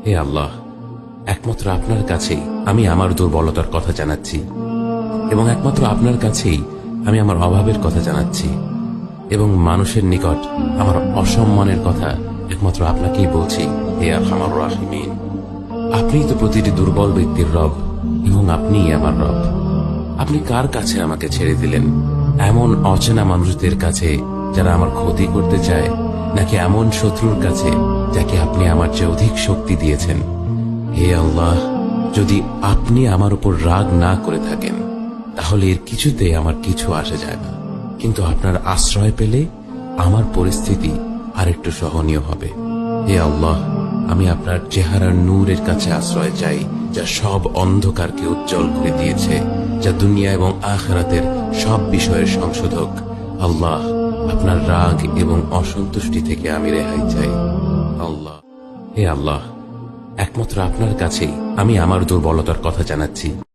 হে আল্লাহ, একমাত্র আপনার কাছেই আমি আমার দুর্বলতার কথা জানাচ্ছি এবং একমাত্র আপনার কাছেই আমি আমার অভাবের কথা জানাচ্ছি এবং মানুষের নিকট আমার অসম্মানের কথা একমাত্র আপনাকেই বলছি। হে আরহামার রাহিমিন, আপনিই তো প্রতিটি দুর্বল ব্যক্তির রব এবং আপনিই আমার রব। আপনি কার কাছে আমাকে ছেড়ে দিলেন? এমন অচেনা মানুষদের কাছে যারা আমার ক্ষতি করতে চায়, নাকি এমন শত্রুর কাছে যাকে আপনি আমার চেয়ে অধিক শক্তি দিয়েছেন? হে আল্লাহ, যদি আপনি আমার উপর রাগ না করে থাকেন তাহলে এর কিছুতে আমার কিছু আসে যায় না, কিন্তু আপনার আশ্রয় পেলে আমার পরিস্থিতি আরেকটু সহনীয় হবে। হে আল্লাহ, আমি আপনার চেহারার নূরের কাছে আশ্রয় চাই, যা সব অন্ধকারকে উজ্জ্বল করে দিয়েছে, যা দুনিয়া এবং আখিরাতের সব বিষয়ের সংশোধক। আল্লাহ, আপনার রাগ এবং অসন্তুষ্টি থেকে আমি রেহাই চাই। আল্লাহ, হে আল্লাহ, একমাত্র আপনার কাছেই আমি আমার দুর্বলতার কথা জানাচ্ছি